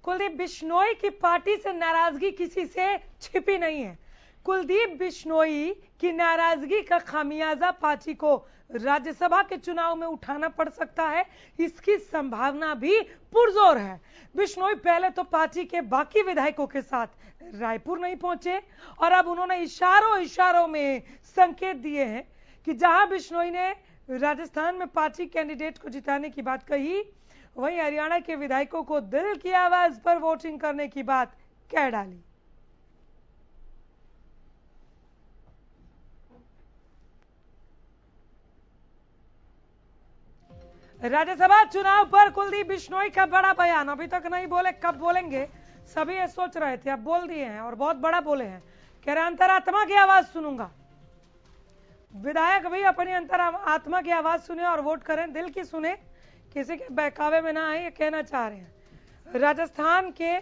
कुलदीप बिश्नोई की पार्टी से नाराजगी किसी से छिपी नहीं है। कुलदीप बिश्नोई की नाराजगी का खामियाजा पार्टी को राज्यसभा के चुनाव में उठाना पड़ सकता है, इसकी संभावना भी पुरजोर है। बिश्नोई पहले तो पार्टी के बाकी विधायकों के साथ रायपुर नहीं पहुंचे और अब उन्होंने इशारों में संकेत दिए हैं कि जहां बिश्नोई ने राजस्थान में पार्टी कैंडिडेट को जिताने की बात कही, वहीं हरियाणा के विधायकों को दिल की आवाज पर वोटिंग करने की बात कह डाली। राज्यसभा चुनाव पर कुलदीप बिश्नोई का बड़ा बयान। अभी तक नहीं बोले, कब बोलेंगे सभी ये सोच रहे थे, अब बोल दिए हैं और बहुत बड़ा बोले हैं। कह रहे अंतरात्मा की आवाज सुनूंगा। विधायक भी अपनी अंतरात्मा की आवाज सुने और वोट करें, दिल की सुने, किसी के बहकावे में ना आए, ये कहना चाह रहे हैं। राजस्थान के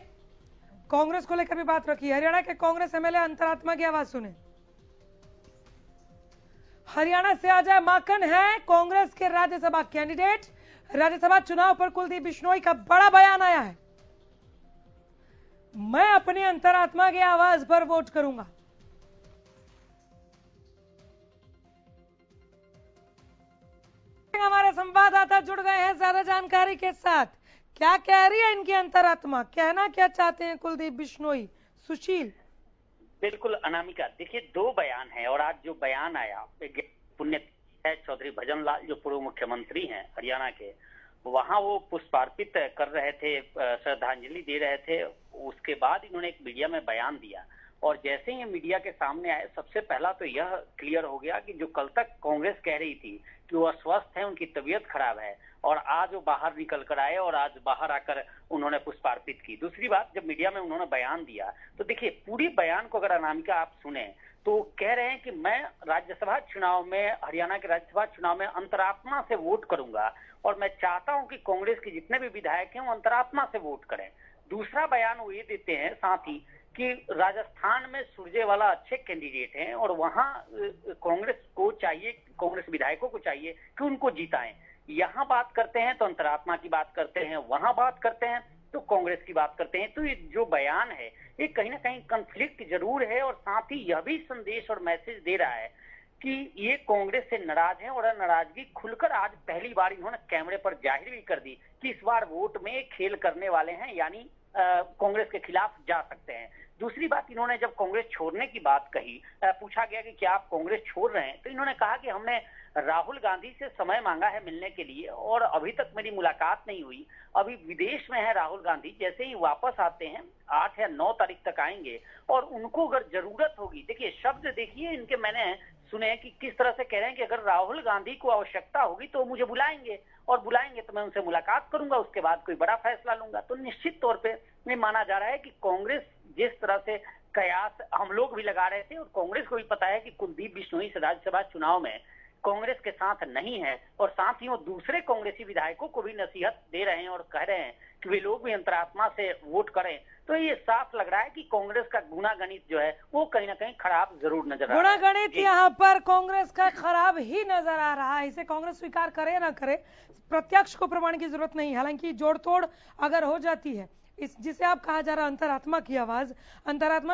कांग्रेस को लेकर भी बात रखी। हरियाणा के कांग्रेस एमएलए अंतरात्मा की आवाज सुने। हरियाणा से अजय माकन है कांग्रेस के राज्यसभा कैंडिडेट। राज्यसभा चुनाव पर कुलदीप बिश्नोई का बड़ा बयान आया है। मैं अपनी अंतरात्मा की आवाज पर वोट करूंगा। हमारे संवाददाता जुड़ गए हैं ज्यादा जानकारी के साथ। क्या कह रही है इनकी अंतरात्मा, कहना क्या चाहते हैं कुलदीप बिश्नोई? सुशील। बिल्कुल अनामिका, देखिए दो बयान है और आज जो बयान आया पुण्य है चौधरी भजन लाल जो पूर्व मुख्यमंत्री हैं हरियाणा के, वहां वो पुष्पार्पित कर रहे थे, श्रद्धांजलि दे रहे थे। उसके बाद इन्होंने एक मीडिया में बयान दिया और जैसे ही मीडिया के सामने आए, सबसे पहला तो यह क्लियर हो गया कि जो कल तक कांग्रेस कह रही थी कि वो अस्वस्थ है, उनकी तबीयत खराब है, और आज वो बाहर निकल कर आए और आज बाहर आकर उन्होंने पुष्पार्पित की। दूसरी बात, जब मीडिया में उन्होंने बयान दिया तो देखिए पूरी बयान को अगर अनामिका आप सुने तो कह रहे हैं कि मैं राज्यसभा चुनाव में, हरियाणा के राज्यसभा चुनाव में अंतरात्मा से वोट करूंगा और मैं चाहता हूं कि कांग्रेस के जितने भी विधायक हैं वो अंतरात्मा से वोट करें। दूसरा बयान वो ये देते हैं साथ ही कि राजस्थान में सुरजेवाला अच्छे कैंडिडेट हैं और वहां कांग्रेस को चाहिए, कांग्रेस विधायकों को चाहिए कि उनको जिताएं। यहां बात करते हैं तो अंतरात्मा की बात करते हैं, वहां बात करते हैं तो कांग्रेस की बात करते हैं। तो ये जो बयान है ये कहीं ना कहीं कॉन्फ्लिक्ट जरूर है और साथ ही यह भी संदेश और मैसेज दे रहा है कि ये कांग्रेस से नाराज है और नाराजगी खुलकर आज पहली बार इन्होंने कैमरे पर जाहिर भी कर दी कि इस बार वोट में खेल करने वाले हैं, यानी कांग्रेस के खिलाफ जा सकते हैं। दूसरी बात, इन्होंने जब कांग्रेस छोड़ने की बात कही, पूछा गया कि क्या आप कांग्रेस छोड़ रहे हैं, तो इन्होंने कहा कि हमने राहुल गांधी से समय मांगा है मिलने के लिए और अभी तक मेरी मुलाकात नहीं हुई। अभी विदेश में है राहुल गांधी, जैसे ही वापस आते हैं 8 या 9 तारीख तक आएंगे और उनको अगर जरूरत होगी, देखिए शब्द देखिए इनके मैंने सुने कि किस तरह से कह रहे हैं कि अगर राहुल गांधी को आवश्यकता होगी तो मुझे बुलाएंगे और बुलाएंगे तो मैं उनसे मुलाकात करूंगा, उसके बाद कोई बड़ा फैसला लूंगा। तो निश्चित तौर पे ये माना जा रहा है कि कांग्रेस जिस तरह से कयास हम लोग भी लगा रहे थे और कांग्रेस को भी पता है कि कुलदीप बिश्नोई से राज्यसभा चुनाव में कांग्रेस के साथ नहीं है और साथ ही वो दूसरे कांग्रेसी विधायकों को भी नसीहत दे रहे हैं और कह रहे हैं कि वे लोग भी अंतरात्मा से वोट करें। तो ये साफ लग रहा है कि कांग्रेस का गुणागणित जो है वो कहीं ना कहीं खराब जरूर नजर आ रहा है। गुणागणित यहाँ पर कांग्रेस का खराब ही नजर आ रहा है। इसे कांग्रेस स्वीकार करे ना करे, प्रत्यक्ष को प्रमाण की जरूरत नहीं। हालांकि जोड़ तोड़ अगर हो जाती है, इस जिसे आप कहा जा रहा अंतरात्मा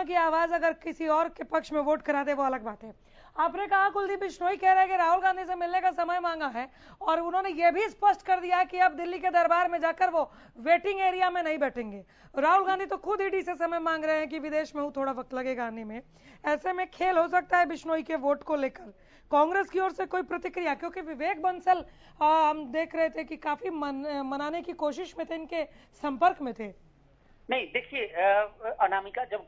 की आवाज अगर किसी और के पक्ष में वोट करा दे वो अलग बात है। आपने कहा कुलदीप बिश्नोई कह रहे हैं कि राहुल गांधी से मिलने का समय मांगा है और उन्होंने ये भी स्पष्ट कर दिया है कि अब दिल्ली के दरबार में जाकर वो वेटिंग एरिया में नहीं बैठेंगे। राहुल गांधी तो खुद ईडी से समय मांग रहे हैं कि विदेश में हूं, थोड़ा वक्त लगेगा आने में। ऐसे में खेल हो सकता है बिश्नोई के वोट को लेकर। कांग्रेस की ओर से कोई प्रतिक्रिया? क्योंकि विवेक बंसल हम देख रहे थे कि काफी मनाने की कोशिश में थे, इनके संपर्क में थे। नहीं, देखिए अनामिका, जब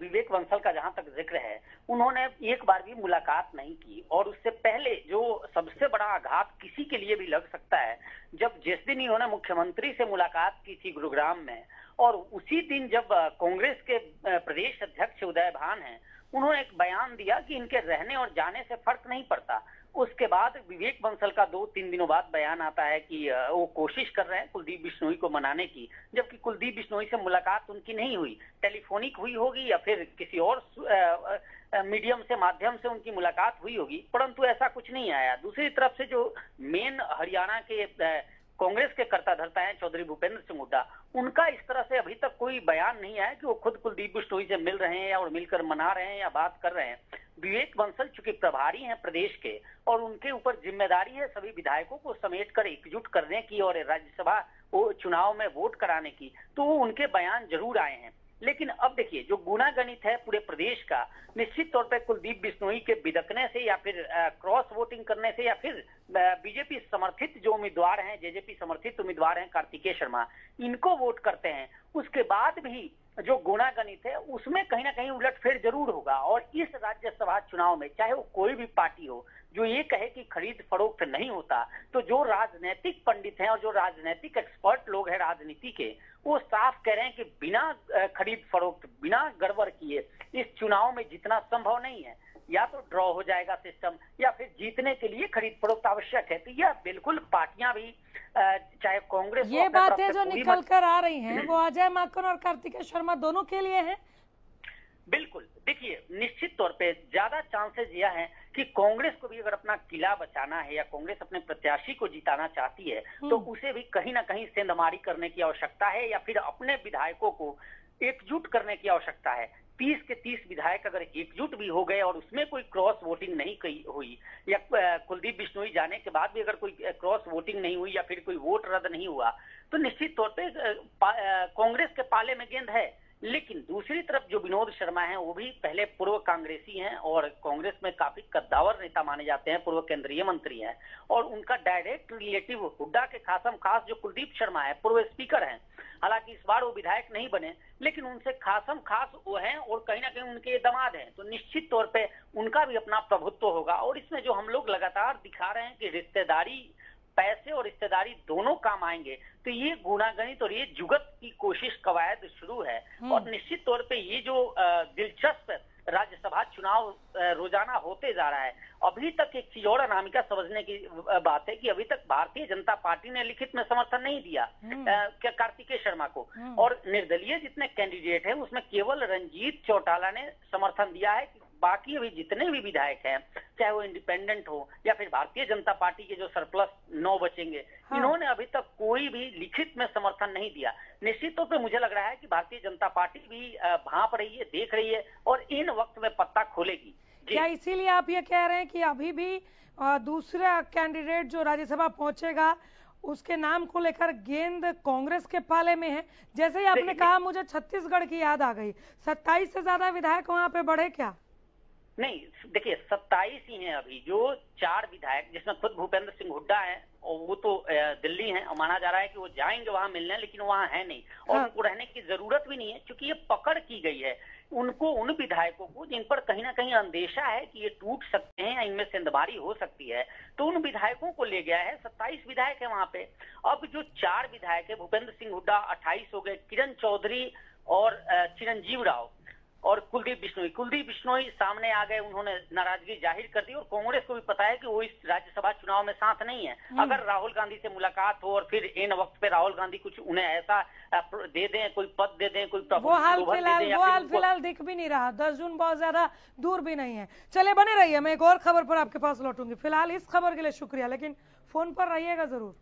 विवेक बंसल का जहां तक जिक्र है, उन्होंने एक बार भी मुलाकात नहीं की और उससे पहले जो सबसे बड़ा आघात किसी के लिए भी लग सकता है, जब जिस दिन इन्होंने मुख्यमंत्री से मुलाकात की थी गुरुग्राम में और उसी दिन जब कांग्रेस के प्रदेश अध्यक्ष उदय भान हैं, उन्होंने एक बयान दिया कि इनके रहने और जाने से फर्क नहीं पड़ता। उसके बाद विवेक बंसल का 2-3 दिनों बाद बयान आता है कि वो कोशिश कर रहे हैं कुलदीप बिश्नोई को मनाने की, जबकि कुलदीप बिश्नोई से मुलाकात उनकी नहीं हुई। टेलीफोनिक हुई होगी या फिर किसी और मीडियम से, माध्यम से उनकी मुलाकात हुई होगी, परंतु ऐसा कुछ नहीं आया। दूसरी तरफ से जो मेन हरियाणा के कांग्रेस के कर्ता धर्ता हैं चौधरी भूपेंद्र सिंह हुड्डा, उनका इस तरह से अभी तक कोई बयान नहीं आया कि वो खुद कुलदीप बिश्नोई से मिल रहे हैं और मिलकर मना रहे हैं या बात कर रहे हैं। विवेक बंसल चूंकि प्रभारी हैं प्रदेश के और उनके ऊपर जिम्मेदारी है सभी विधायकों को समेटकर एकजुट करने की और राज्यसभा चुनाव में वोट कराने की, तो उनके बयान जरूर आए हैं। लेकिन अब देखिए जो गुनागणित है पूरे प्रदेश का, निश्चित तौर पे कुलदीप बिश्नोई के बिदकने से या फिर क्रॉस वोटिंग करने से या फिर बीजेपी समर्थित जो उम्मीदवार हैं, जेजेपी समर्थित उम्मीदवार हैं कार्तिकेय शर्मा, इनको वोट करते हैं, उसके बाद भी जो गुनागणित है उसमें कहीं ना कहीं उलटफेर जरूर होगा। और इस राज्यसभा चुनाव में चाहे वो कोई भी पार्टी हो जो ये कहे कि खरीद फरोख्त नहीं होता, तो जो राजनीतिक पंडित हैं और जो राजनीतिक एक्सपर्ट लोग हैं राजनीति के, वो साफ कह रहे हैं कि बिना खरीद फरोख्त, बिना गड़बड़ किए इस चुनाव में जीतना संभव नहीं है। या तो ड्रॉ हो जाएगा सिस्टम या फिर जीतने के लिए खरीद फरोख्त आवश्यक है। तो यह बिल्कुल पार्टियां भी चाहे कांग्रेस, ये बातें जो निकल कर आ रही हैं वो अजय माकन और कार्तिकेय शर्मा दोनों के लिए हैं। बिल्कुल, देखिए निश्चित तौर पे ज्यादा चांसेस यह है कि कांग्रेस को भी अगर अपना किला बचाना है या कांग्रेस अपने प्रत्याशी को जिताना चाहती है तो उसे भी कहीं ना कहीं सेंधमारी करने की आवश्यकता है या फिर अपने विधायकों को एकजुट करने की आवश्यकता है। 30 के 30 विधायक अगर एकजुट भी हो गए और उसमें कोई क्रॉस वोटिंग नहीं हुई या कुलदीप बिश्नोई जाने के बाद भी अगर कोई क्रॉस वोटिंग नहीं हुई या फिर कोई वोट रद्द नहीं हुआ, तो निश्चित तौर पे कांग्रेस के पाले में गेंद है। लेकिन दूसरी तरफ जो विनोद शर्मा हैं वो भी पहले पूर्व कांग्रेसी हैं और कांग्रेस में काफी कद्दावर नेता माने जाते हैं, पूर्व केंद्रीय मंत्री हैं और उनका डायरेक्ट रिलेटिव हुड्डा के खासम खास जो कुलदीप शर्मा है पूर्व स्पीकर हैं, हालांकि इस बार वो विधायक नहीं बने लेकिन उनसे खासम खास वो हैं और कहीं ना कहीं उनके दामाद हैं, तो निश्चित तौर पे उनका भी अपना प्रभुत्व होगा। और इसमें जो हम लोग लगातार दिखा रहे हैं कि रिश्तेदारी, पैसे और रिश्तेदारी दोनों काम आएंगे, तो ये गुनागणित और ये जुगत की कोशिश कवायद शुरू है। और निश्चित तौर पे ये जो दिलचस्प राज्यसभा चुनाव रोजाना होते जा रहा है, अभी तक एक चीज और अनामिका समझने की बात है कि अभी तक भारतीय जनता पार्टी ने लिखित में समर्थन नहीं दिया कार्तिकेय शर्मा को, और निर्दलीय जितने कैंडिडेट हैं उसमें केवल रंजीत चौटाला ने समर्थन दिया है। बाकी अभी जितने भी विधायक हैं, चाहे वो इंडिपेंडेंट हो या फिर भारतीय जनता पार्टी के जो सरप्लस 9 बचेंगे, इन्होंने अभी तक कोई भी लिखित में समर्थन नहीं दिया। निश्चित तौर पे मुझे लग रहा है कि भारतीय जनता पार्टी भी भांप रही है, देख रही है और इन वक्त में पत्ता खोलेगी। क्या इसीलिए आप ये कह रहे हैं कि अभी भी दूसरा कैंडिडेट जो राज्यसभा पहुंचेगा उसके नाम को लेकर गेंद कांग्रेस के पाले में है? जैसे ही आपने कहा मुझे छत्तीसगढ़ की याद आ गई, 27 से ज्यादा विधायक वहां पे बढ़े क्या? नहीं, देखिए 27 ही हैं अभी, जो 4 विधायक जिसमें खुद भूपेंद्र सिंह हुड्डा हैं और वो तो दिल्ली हैं और माना जा रहा है कि वो जाएंगे वहां मिलने, लेकिन वहां है नहीं और उनको रहने की जरूरत भी नहीं है क्योंकि ये पकड़ की गई है उनको, उन विधायकों को जिन पर कहीं ना कहीं अंदेशा है कि ये टूट सकते हैं या इनमें सेंधमारी हो सकती है, तो उन विधायकों को ले गया है। 27 विधायक है वहां पे। अब जो 4 विधायक है, भूपेंद्र सिंह हुड्डा 28 हो गए, किरण चौधरी और चिरंजीव राव और कुलदीप बिश्नोई सामने आ गए, उन्होंने नाराजगी जाहिर कर दी और कांग्रेस को भी पता है कि वो इस राज्यसभा चुनाव में साथ नहीं है। अगर राहुल गांधी से मुलाकात हो और फिर इन वक्त पे राहुल गांधी कुछ उन्हें ऐसा दे दें, कोई पद दे दें, कोई वो हाल फिलहाल दिख भी नहीं रहा। 10 जून बहुत ज्यादा दूर भी नहीं है। चले बने रहिए, मैं एक और खबर पर आपके पास लौटूंगी। फिलहाल इस खबर के लिए शुक्रिया, लेकिन फोन पर रहिएगा जरूर।